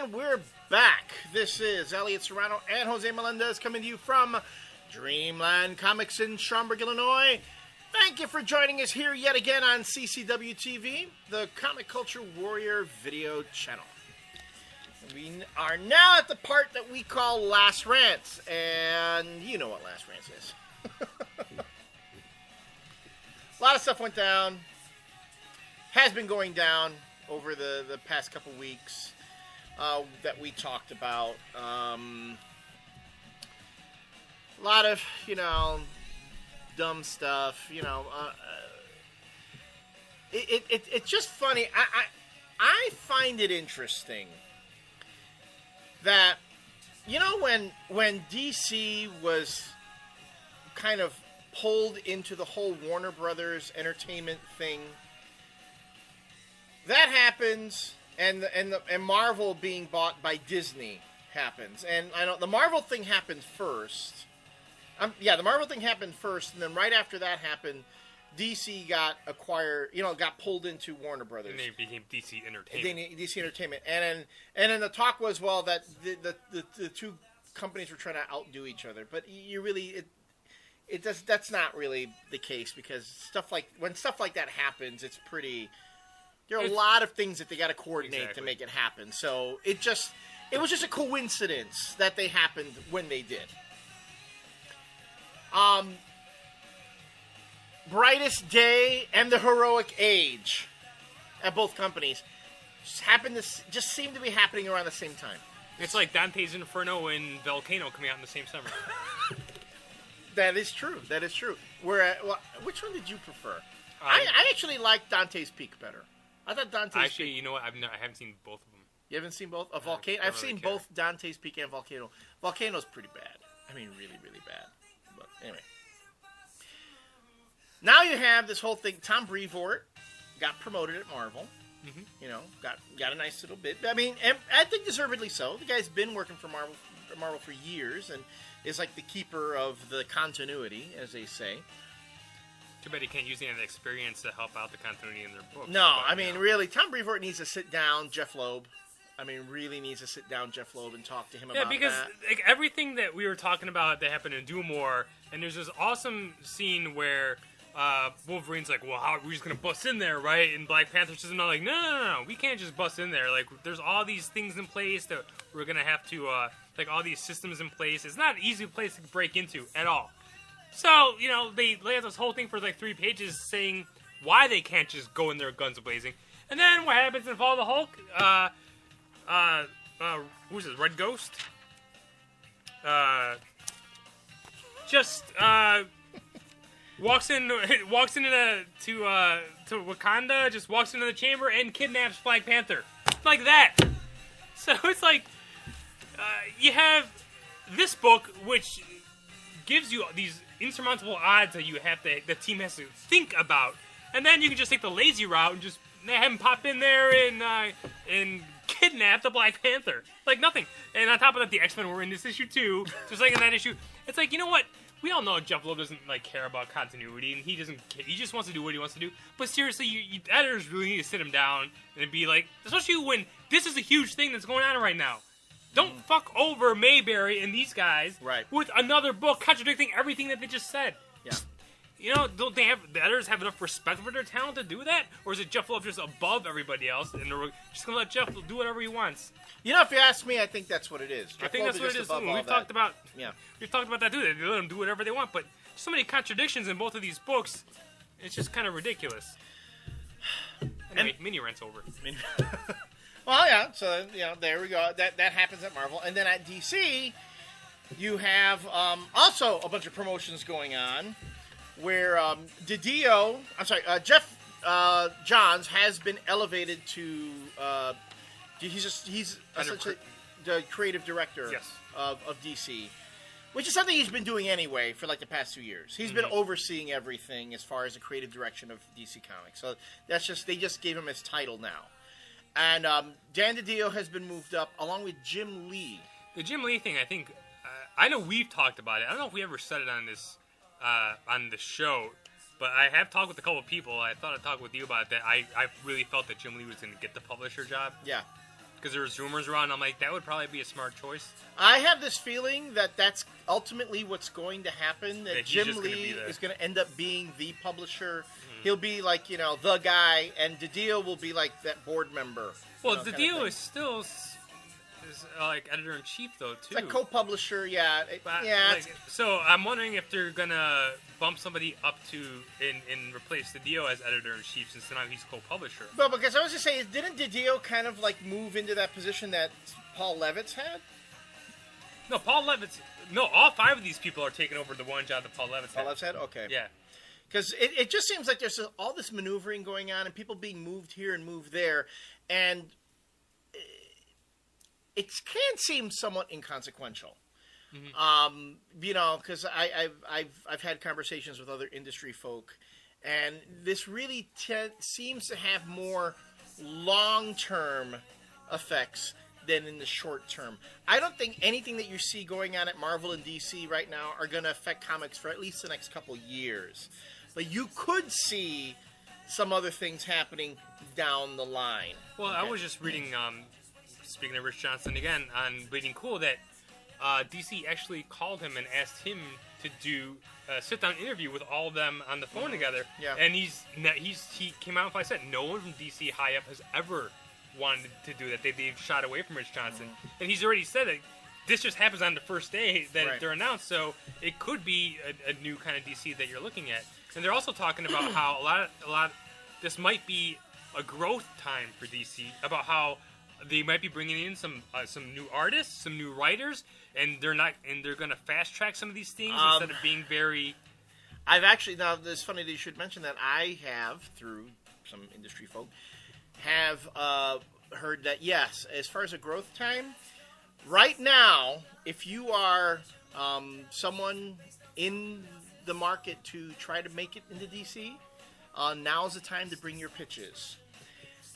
And we're back. This is Elliot Serrano and Jose Melendez coming to you from Dreamland Comics in Schaumburg, Illinois. Thank you for joining us here yet again on CCW TV, the Comic Culture Warrior video channel. We are now at the part that we call Last Rants, and you know what Last Rants is. A lot of stuff went down, has been going down over the past couple weeks that we talked about. A lot of, dumb stuff, it's just funny. I find it interesting that, when DC was kind of pulled into the whole Warner Brothers entertainment thing, that happens, and Marvel being bought by Disney happens. And I know the Marvel thing happened first. The Marvel thing happened first, and then right after that happened, DC got acquired, got pulled into Warner Brothers. And they became DC Entertainment. DC Entertainment. And then the talk was, well, that the two companies were trying to outdo each other. But you really, that's not really the case, because when stuff like that happens, it's pretty, there are a lot of things that they got to coordinate to make it happen. So it was just a coincidence that they happened when they did. Brightest Day and the Heroic Age at both companies just seem to be happening around the same time. It's like Dante's Inferno and Volcano coming out in the same summer. That is true. Which one did you prefer? I actually like Dante's Peak better. I thought Dante's Peak... you know what? I haven't seen both of them. You haven't seen both? Volcano? I've seen both Dante's Peak and Volcano. Volcano's pretty bad. I mean, really, really bad. But anyway. Now you have this whole thing. Tom Brevoort got promoted at Marvel. Mm-hmm. Got a nice little bit. I mean, and I think deservedly so. The guy's been working for Marvel for years and is like the keeper of the continuity, as they say. Too bad he can't use any of the experience to help out the continuity in their books. No, really, Tom Brevoort needs to sit down Jeff Loeb. Really needs to sit down Jeff Loeb and talk to him about that. Yeah, because everything that we were talking about that happened in Do More, and there's this awesome scene where Wolverine's like, well, how are we just going to bust in there, right? And Black Panther says, no, no, we can't just bust in there. Like, there's all these things in place that we're going to have to, all these systems in place. It's not an easy place to break into at all. So, they lay out this whole thing for 3 pages saying why they can't just go in there guns blazing. And then what happens in Fall of the Hulk? Who's this? Red Ghost? Walks into Wakanda, just walks into the chamber and kidnaps Black Panther. Like that. So it's like, you have this book, which gives you these insurmountable odds that the team has to think about. And then you can just take the lazy route and just have him pop in there and kidnap the Black Panther. Like nothing. And on top of that, the X-Men were in this issue too. Just like in that issue. It's like, you know what? We all know Jeff Loeb doesn't care about continuity, and he doesn't care. He just wants to do what he wants to do. But seriously, you editors really need to sit him down and be like, especially when this is a huge thing that's going on right now. Don't fuck over Mayberry and these guys with another book contradicting everything that they just said. Yeah. Don't the editors have enough respect for their talent to do that? Or is it Jeff Loeb just above everybody else, and they're just going to let Jeff do whatever he wants? If you ask me, I think that's what it is. I think that's what it is. We've talked about that too. They let them do whatever they want, but so many contradictions in both of these books. It's just kind of ridiculous. Anyway, mini rant's over. Well, yeah. So there we go. That happens at Marvel, and then at DC, you have also a bunch of promotions going on, where Jeff Johns has been elevated to. He's essentially the creative director of DC, which is something he's been doing anyway for the past 2 years. He's been overseeing everything as far as the creative direction of DC Comics. So they just gave him his title now. And Dan DiDio has been moved up along with Jim Lee. The Jim Lee thing, I think, I know we've talked about it. I don't know if we ever said it on the show, but I have talked with a couple of people. I thought I'd talk with you about that. I really felt that Jim Lee was going to get the publisher job. Yeah. because there was rumors around. I'm like, that would probably be a smart choice. I have this feeling that that's ultimately what's going to happen. That Jim Lee is going to end up being the publisher. Mm-hmm. He'll be like, the guy, and DiDio will be like that board member. Well, DiDio is still like editor-in-chief, though, too. Like co-publisher, yeah. So I'm wondering if they're going to bump somebody up and replace DiDio as editor-in-chief, since now he's co-publisher. Well, because I was going to say, didn't DiDio kind of like move into that position that Paul Levitz had? No, all 5 of these people are taking over the one job that Paul Levitz had. Paul Levitz had? Okay. Yeah. Because it just seems like there's all this maneuvering going on and people being moved here and moved there, and it can seem somewhat inconsequential. Mm-hmm. Because I've had conversations with other industry folk, and this really seems to have more long-term effects than in the short term. I don't think anything that you see going on at Marvel and DC right now are going to affect comics for at least the next couple years. But you could see some other things happening down the line. Well, okay. I was just reading, speaking of Rich Johnson again, on Bleeding Cool, that DC actually called him and asked him to do a sit-down interview with all of them on the phone together. Yeah. And he came out and said no one from DC high up has ever wanted to do that. They've shot away from Rich Johnson. Mm-hmm. And he's already said that this just happens on the first day that they're announced, so it could be a new kind of DC that you're looking at. And they're also talking about how a lot this might be a growth time for DC, about how they might be bringing in some new artists, some new writers, and they're going to fast track some of these things instead of being very. Now it's funny that you should mention that. I have, through some industry folk, have heard that yes, as far as a growth time, right now, if you are someone in the market to try to make it into DC, now's the time to bring your pitches.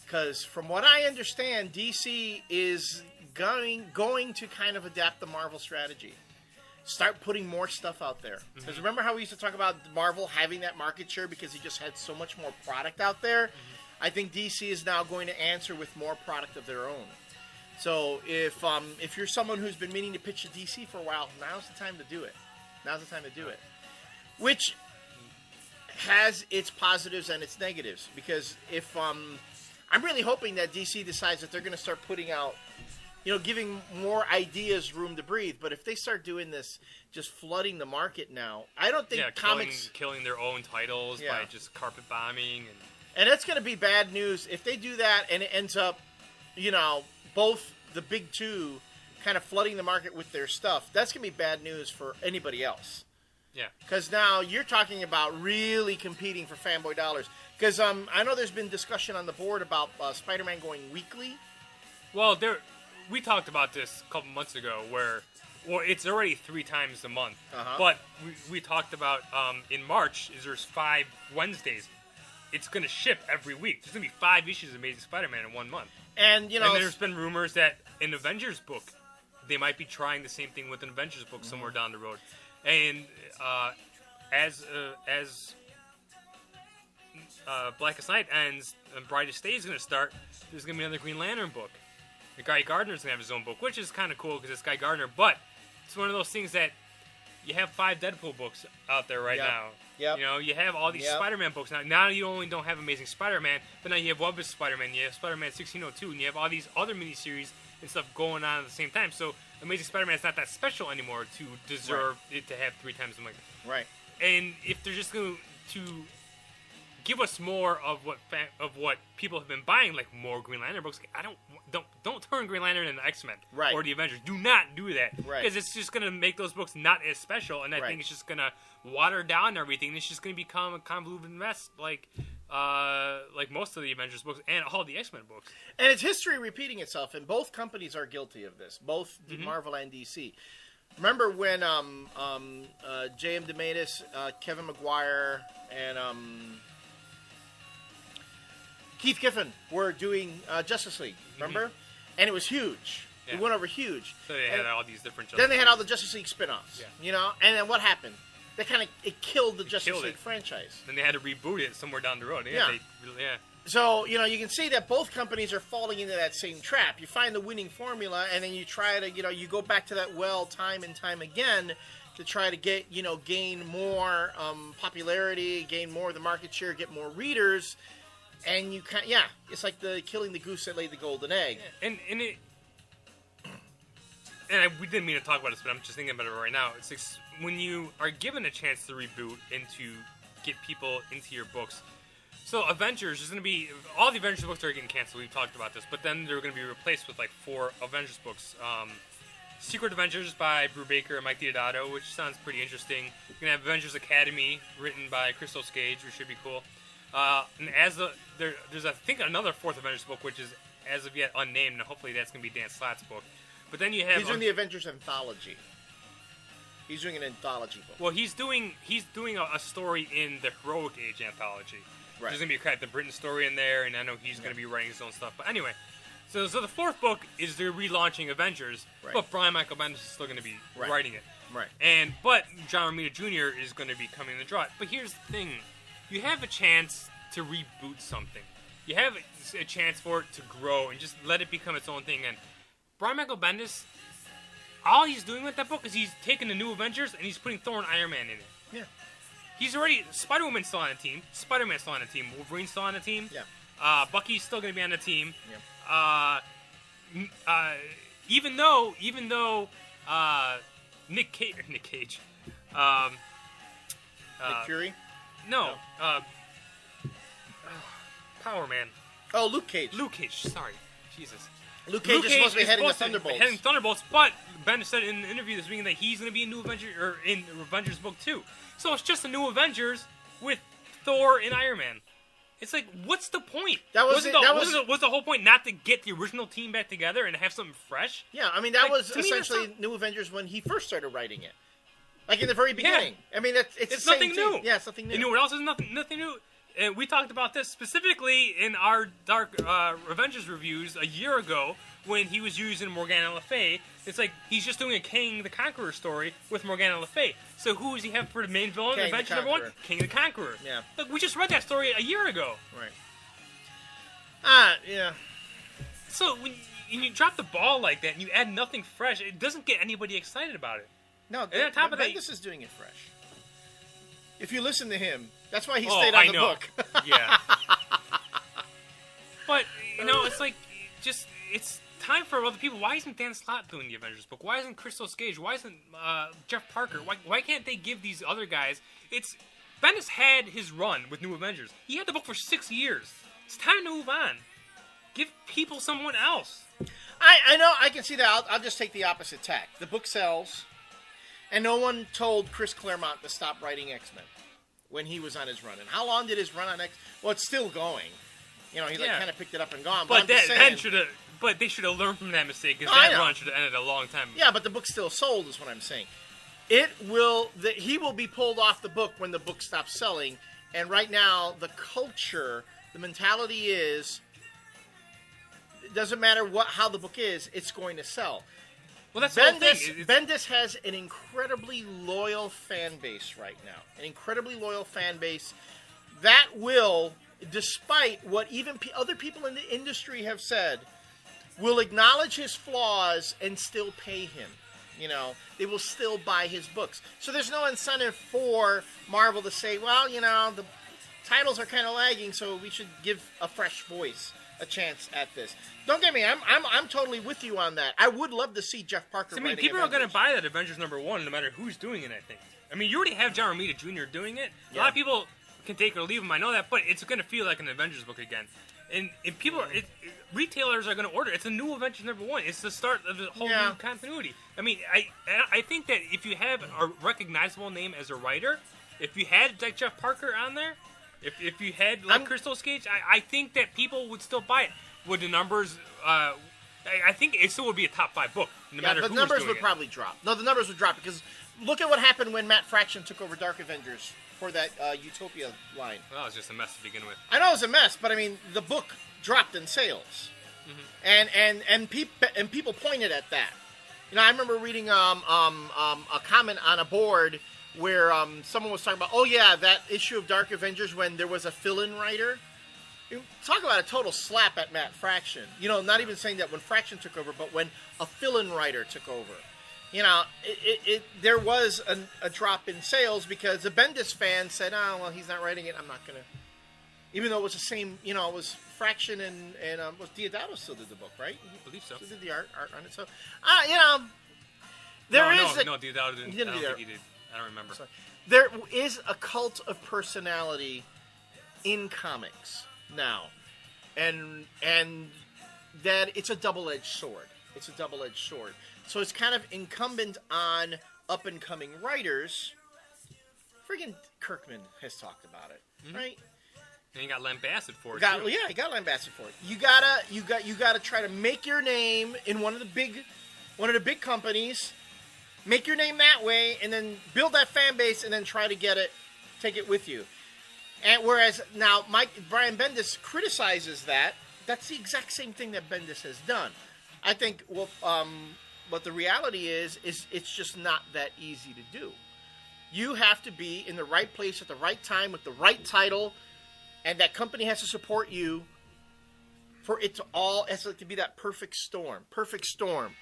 Because from what I understand, DC is going to kind of adapt the Marvel strategy. Start putting more stuff out there. Because remember how we used to talk about Marvel having that market share because he just had so much more product out there? Mm-hmm. I think DC is now going to answer with more product of their own. So if you're someone who's been meaning to pitch to DC for a while, now's the time to do it. Which has its positives and its negatives. Because if I'm really hoping that DC decides that they're going to start putting out, giving more ideas room to breathe. But if they start doing this, just flooding the market now, I don't think comics killing their own titles by just carpet bombing, and that's going to be bad news if they do that, and it ends up, both the big two kind of flooding the market with their stuff. That's going to be bad news for anybody else. Yeah. Because now you're talking about really competing for fanboy dollars. Because I know there's been discussion on the board about Spider-Man going weekly. Well, we talked about this a couple months ago where it's already 3 times a month. Uh-huh. But we talked about in March, there's 5 Wednesdays. It's going to ship every week. There's going to be 5 issues of Amazing Spider-Man in 1 month. And, and there's been rumors that an Avengers book, they might be trying the same thing with an Avengers book somewhere down the road. And as Blackest Night ends and Brightest Day is going to start, there's going to be another Green Lantern book. The Guy Gardner's going to have his own book, which is kind of cool because it's Guy Gardner. But it's one of those things that you have 5 Deadpool books out there right now. Yep. You have all these Spider-Man books now. Now you only don't have Amazing Spider-Man, but now you have Web of Spider-Man, you have Spider-Man 1602, and you have all these other miniseries and stuff going on at the same time. So Amazing Spider-Man is not that special anymore to deserve it to have 3 times a month. Right. And if they're just going to give us more of what people have been buying, like more Green Lantern books, don't turn Green Lantern into X-Men or the Avengers. Do not do that because it's just going to make those books not as special, and I think it's just going to water down everything. It's just going to become a convoluted mess, like most of the Avengers books and all the X-Men books. And it's history repeating itself, and both companies are guilty of this, both Marvel and DC. Remember when J.M. DeMatteis, Kevin Maguire, and Keith Giffen were doing Justice League, remember? And it was huge. Yeah. It went over huge. So they had all these different Justice Then they had all the Justice League spin-offs, and then what happened? It killed the Justice League franchise. Then they had to reboot it somewhere down the road. So, you can see that both companies are falling into that same trap. You find the winning formula, and then you try to, you go back to that well time and time again to try to get, gain more popularity, gain more of the market share, get more readers, and you can't, it's like killing the goose that laid the golden egg. Yeah. We didn't mean to talk about this, but I'm just thinking about it right now. It's like when you are given a chance to reboot and to get people into your books. So Avengers is going to be, all the Avengers books are getting canceled. We've talked about this, but then they're going to be replaced with like 4 Avengers books. Secret Avengers by Brew Baker and Mike Deodato, which sounds pretty interesting. You're going to have Avengers Academy, written by Crystal Skage, which should be cool. And there's I think another 4th Avengers book, which is as of yet unnamed, and hopefully that's going to be Dan Slott's book. But then you have... He's doing the Avengers anthology. He's doing an anthology book. Well, he's doing a story in the Heroic Age anthology. Right. There's going to be a Captain Britain story in there, and I know he's going to be writing his own stuff. But anyway, so the 4th book is they're relaunching Avengers, but Brian Michael Bendis is still going to be writing it. Right. But John Romita Jr. is going to be coming in the draw. But here's the thing. You have a chance to reboot something. You have a chance for it to grow and just let it become its own thing. And Brian Michael Bendis, all he's doing with that book is he's taking the new Avengers and he's putting Thor and Iron Man in it. Yeah. He's already... Spider-Woman's still on the team. Spider-Man's still on the team. Wolverine's still on the team. Yeah. Bucky's still going to be on the team. Yeah. Even though Nick Cage... Nick Fury? No. Power Man. Oh, Luke Cage. Luke Cage, sorry. Jesus. Luke Cage is supposed to be heading the Thunderbolts. Heading Thunderbolts, but Ben said in the interview this week that he's going to be in in Avengers book 2. So it's just a new Avengers with Thor and Iron Man. It's like, what's the point? Was the whole point not to get the original team back together and have something fresh? Yeah, I mean, that was essentially New Avengers when he first started writing it. Like in the very beginning. Yeah. I mean, it's the nothing same new. Team. Yeah, it's nothing new. You know what else is nothing new? And we talked about this specifically in our Dark Avengers reviews a year ago when he was using Morgana Le Fay. It's like he's just doing a King the Conqueror story with Morgana Le Fay. So who does he have for the main villain? King Avengers number 1? King the Conqueror. Yeah. Look, we just read that story a year ago. Right. Yeah. So when you drop the ball like that and you add nothing fresh, it doesn't get anybody excited about it. No, and on top of that, Bendis is doing it fresh. If you listen to him, that's why he stayed on the book. Yeah. But, it's like, it's time for other people. Why isn't Dan Slott doing the Avengers book? Why isn't Crystal Skage? Why isn't Jeff Parker? Why can't they give these other guys... Bendis had his run with New Avengers. He had the book for 6 years. It's time to move on. Give people someone else. I know, I can see that. I'll just take the opposite tack. The book sells, and no one told Chris Claremont to stop writing X-Men when he was on his run. And how long did his run on X? Well, it's still going. He kind of picked it up and gone. But they should have learned from that mistake because that run should have ended a long time ago. Yeah, but the book still sold, is what I'm saying. He will be pulled off the book when the book stops selling. And right now, the culture, the mentality is, it doesn't matter how the book is, it's going to sell. Well, that's the whole thing. Bendis has an incredibly loyal fan base right now. An incredibly loyal fan base that will, despite what even other people in the industry have said, will acknowledge his flaws and still pay him. They will still buy his books. So there's no incentive for Marvel to say, well, the titles are kind of lagging, so we should give a fresh voice a chance at this. Don't get me, I'm totally with you on that. I would love to see Jeff Parker writing Avengers. People are going to buy that Avengers number 1 no matter who's doing it, I think. I mean, you already have John Romita Jr. doing it. Yeah. A lot of people can take it or leave him, I know that, but it's going to feel like an Avengers book again. And people, retailers are going to order. It's a new Avengers number 1. It's the start of the whole new continuity. I mean, I think that if you have a recognizable name as a writer, if you had like Jeff Parker on there, if you had like Crystal Skage, I think that people would still buy it. Would the numbers? I think it still would be a top 5 book, no matter who was doing it. The numbers would probably drop. No, the numbers would drop because look at what happened when Matt Fraction took over Dark Avengers for that Utopia line. Well, it was just a mess to begin with. I know it was a mess, but I mean the book dropped in sales, and people pointed at that. I remember reading a comment on a board where someone was talking about, oh yeah, that issue of Dark Avengers when there was a fill-in writer, Talk about a total slap at Matt Fraction. Not even saying that when Fraction took over, but when a fill-in writer took over. There was a drop in sales because the Bendis fans said, "Oh, well, he's not writing it. I'm not gonna." Even though it was the same, it was Fraction and was Deodato still did the book, right? I believe so. Still did the art on it. So, No, Deodato didn't. I don't think he did. I don't remember. So, there is a cult of personality in comics now, and that it's a double-edged sword. It's a double-edged sword. So it's kind of incumbent on up-and-coming writers. Friggin' Kirkman has talked about it, right? And he got lambasted for it. Yeah, he got lambasted for it. You gotta try to make your name in one of the big companies. Make your name that way, and then build that fan base, and then try to take it with you. And whereas now Brian Bendis criticizes that. That's the exact same thing that Bendis has done. I think but the reality is it's just not that easy to do. You have to be in the right place at the right time with the right title, and that company has to support you for it to be that perfect storm. Perfect storm.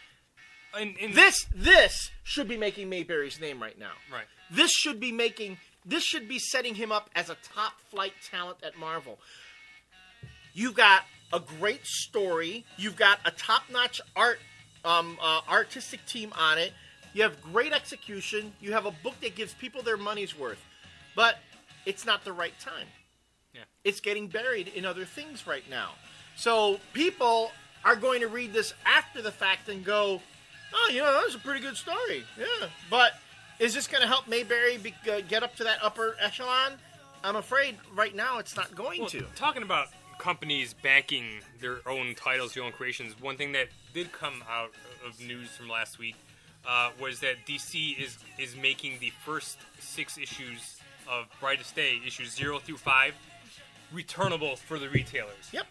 And this should be making Mayberry's name right now. Right. This should be setting him up as a top flight talent at Marvel. You've got a great story. You've got a top-notch artistic team on it. You have great execution. You have a book that gives people their money's worth. But it's not the right time. Yeah. It's getting buried in other things right now. So people are going to read this after the fact and go, "Oh, that was a pretty good story." Yeah. But is this going to help Mayberry get up to that upper echelon? I'm afraid right now it's not going to. Talking about companies backing their own titles, their own creations, one thing that did come out of news from last week was that DC is making the first 6 issues of Brightest Day, issues 0 through 5, returnable for the retailers. Yep.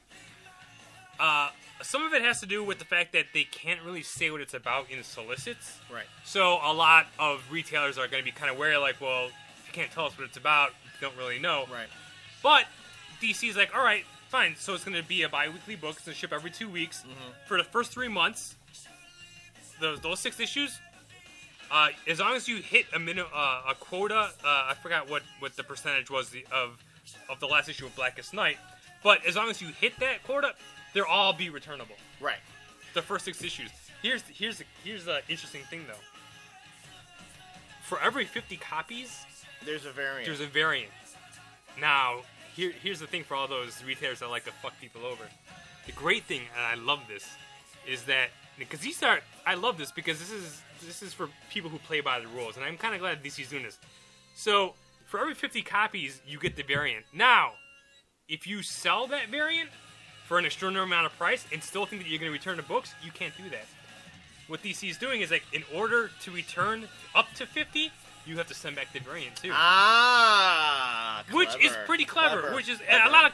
Some of it has to do with the fact that they can't really say what it's about in solicits. Right. So a lot of retailers are going to be kind of wary, like, well, if you can't tell us what it's about, you don't really know. Right. But DC's like, all right, fine. So it's going to be a bi-weekly book. It's going to ship every 2 weeks. Mm-hmm. For the first 3 months, those 6 issues, as long as you hit a quota, I forgot what the percentage was of the last issue of Blackest Night, but as long as you hit that quota, they'll all be returnable. Right. The first 6 issues. Here's the interesting thing though. For every 50 copies, there's a variant. There's a variant. Now, here's the thing for all those retailers that like to fuck people over. The great thing, and I love this, is that because I love this because this is for people who play by the rules, and I'm kind of glad DC's doing this. So for every 50 copies, you get the variant. Now, if you sell that variant for an extraordinary amount of price and still think that you're going to return the books, you can't do that. What DC is doing is, like, in order to return up to 50, you have to send back the variant too. Which is pretty clever. Which is clever.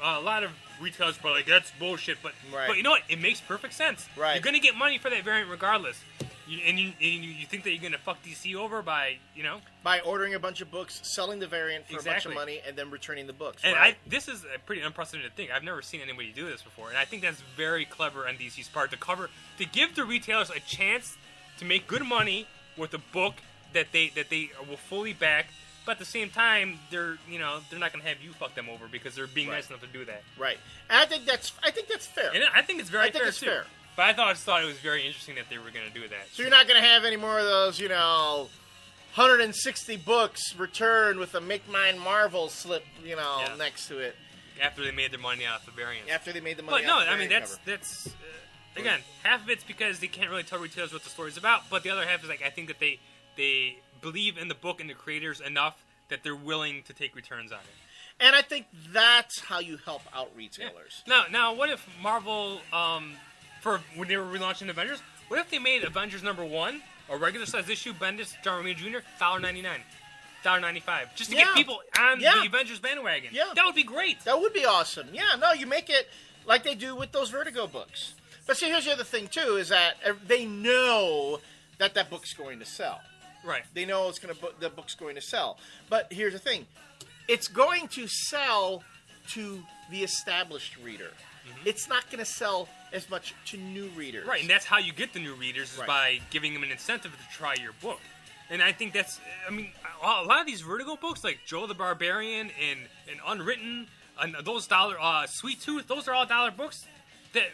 A lot of retailers are like, that's bullshit. But you know what? It makes perfect sense. Right. You're going to get money for that variant regardless. You think that you're going to fuck DC over by ordering a bunch of books, selling the variant for a bunch of money, and then returning the books. And right? This is a pretty unprecedented thing. I've never seen anybody do this before, and I think that's very clever on DC's part to give the retailers a chance to make good money with a book that they will fully back. But at the same time, they're not going to have you fuck them over because they're being nice enough to do that. Right. And I think that's fair. And I think it's very fair too. Fair. But I just thought it was very interesting that they were going to do that. So you're not going to have any more of those, 160 books returned with a Make Mine Marvel slip, next to it. After they made their money off the variant. After they made the money off the variant that's again, half of it's because they can't really tell retailers what the story's about, but the other half is, like, I think that they believe in the book and the creators enough that they're willing to take returns on it. And I think that's how you help out retailers. Yeah. Now, what if Marvel... for when they were relaunching Avengers, what if they made Avengers #1 a regular size issue, Bendis, John Romita Jr., $1.99, $1.95, just to get people on the Avengers bandwagon? Yeah, that would be great. That would be awesome. Yeah, no, you make it like they do with those Vertigo books. But see, here's the other thing too: is that they know that book's going to sell. Right. They know the book's going to sell. But here's the thing: it's going to sell to the established reader. It's not going to sell as much to new readers. Right, and that's how you get the new readers is by giving them an incentive to try your book. And I think that's, I mean, a lot of these Vertigo books, like Joe the Barbarian and Unwritten, and those Sweet Tooth, those are all dollar books.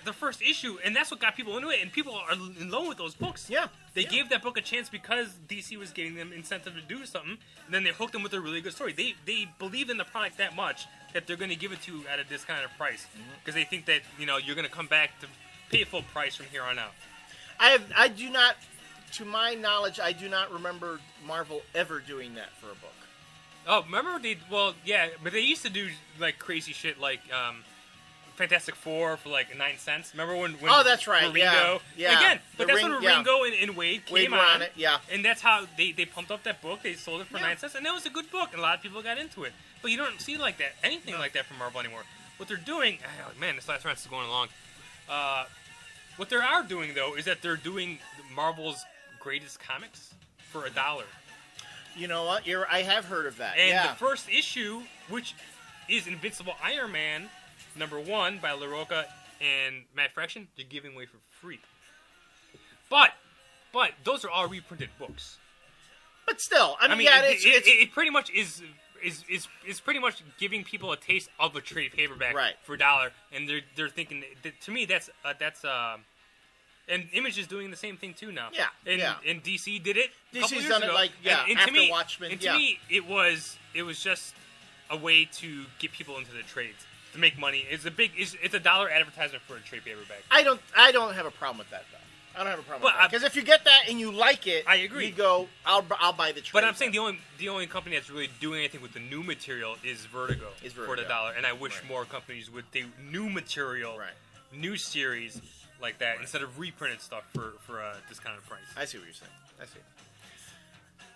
The first issue, and that's what got people into it, and people are in love with those books. Yeah. They gave that book a chance because DC was giving them incentive to do something, and then they hooked them with a really good story. They believed in the product that much that they're going to give it to you at a discounted price because they think that, you know, you're going to come back to pay full price from here on out. I do not, to my knowledge, I do not remember Marvel ever doing that for a book. Oh, remember but they used to do like crazy shit like Fantastic Four for like 9 cents. Remember when oh, that's right. Ringo, yeah. Again, but that's when Ringo and Wade came on. It, yeah. And that's how they pumped up that book. They sold it for 9 cents, and that was a good book, and a lot of people got into it. But you don't see like that anything like that from Marvel anymore. What they're doing, man, this last round is going along. What they are doing though is that they're doing Marvel's greatest comics for $1. You know what? I have heard of that. And the first issue, which is Invincible Iron Man, #1 by LaRocca and Matt Fraction, they're giving away for free. But those are all reprinted books. But still, I mean it pretty much is pretty much giving people a taste of a trade paperback for $1, and they're thinking to me that's and Image is doing the same thing too now. Yeah, and DC did it. DC's done it after Watchmen. To me, it was just a way to get people into the trades to make money. It's a $1 advertisement for a trade paperback. I don't have a problem with that though. I don't have a problem with that. Because if you get that and you like it, I agree. You go, I'll buy the trade. But I'm saying the only company that's really doing anything with the new material is Vertigo. For the $1, and I wish more companies would do new material, new series like that instead of reprinted stuff for a discounted price. I see what you're saying. I see.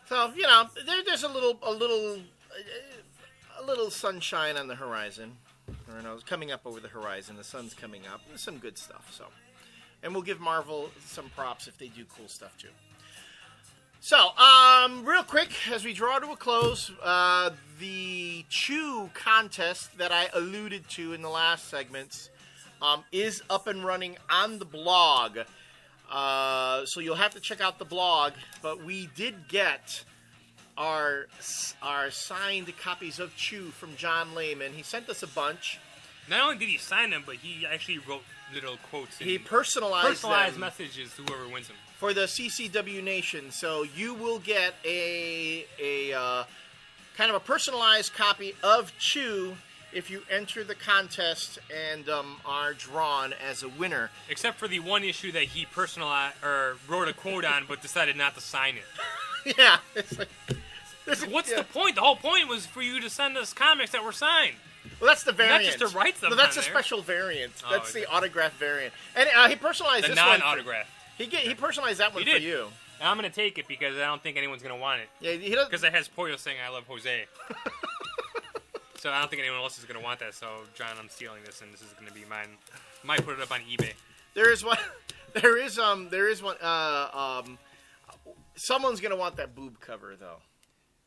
So you know, there's a little sunshine on the horizon. Or no, it's coming up over the horizon. The sun's coming up. There's some good stuff. So. And we'll give Marvel some props if they do cool stuff, too. So, real quick, as we draw to a close, the Chew contest that I alluded to in the last segments is up and running on the blog. So you'll have to check out the blog. But we did get our signed copies of Chew from John Layman. He sent us a bunch. Not only did he sign them, but he actually wrote little quotes. He personalized messages to whoever wins them for the CCW Nation. So you will get a kind of a personalized copy of Chew if you enter the contest and are drawn as a winner. Except for the one issue that he personalized or wrote a quote on, but decided not to sign it. Yeah, it's like, what's the point? The whole point was for you to send us comics that were signed. Well, that's the variant. Not just to write them. No, that's a special variant. That's the autographed variant. And he personalized this one. The non-autographed. He personalized that one for you. And I'm going to take it because I don't think anyone's going to want it. Yeah, he doesn't. Because it has Pollo saying "I love Jose." So I don't think anyone else is going to want that. So John, I'm stealing this, and this is going to be mine. Might put it up on eBay. There is one. There is one. Someone's going to want that boob cover though.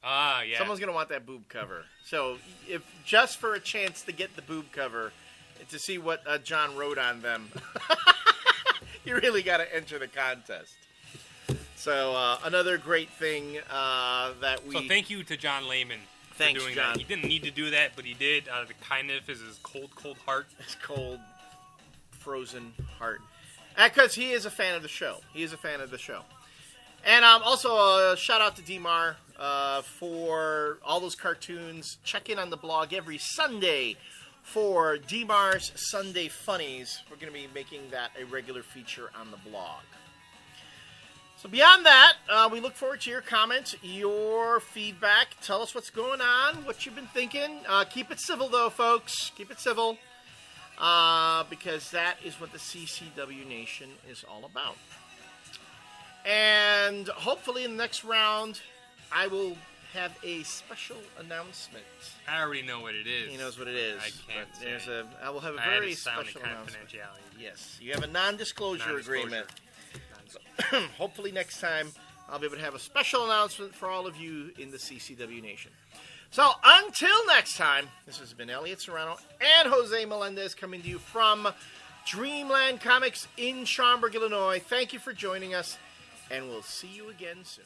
Ah, yeah. Someone's going to want that boob cover. So, if just for a chance to get the boob cover, to see what John wrote on them, you really got to enter the contest. So, another great thing that we... So, thank you to John Layman for doing John. that. He didn't need to do that, but he did out of the kindness of his cold, cold heart. His cold, frozen heart. Because he is a fan of the show. And also, shout out to D-Mar for all those cartoons. Check in on the blog every Sunday for D-Mar's Sunday Funnies. We're going to be making that a regular feature on the blog. So beyond that, we look forward to your comments, your feedback. Tell us what's going on, what you've been thinking. Keep it civil, though, folks. Keep it civil. Because that is what the CCW Nation is all about. And hopefully in the next round, I will have a special announcement. I already know what it is. He knows what it is. I can't say. I will have a very special announcement. Yes, you have a non-disclosure agreement. So, hopefully next time I'll be able to have a special announcement for all of you in the CCW Nation. So until next time, this has been Elliot Serrano and Jose Melendez coming to you from Dreamland Comics in Schaumburg, Illinois. Thank you for joining us, and we'll see you again soon.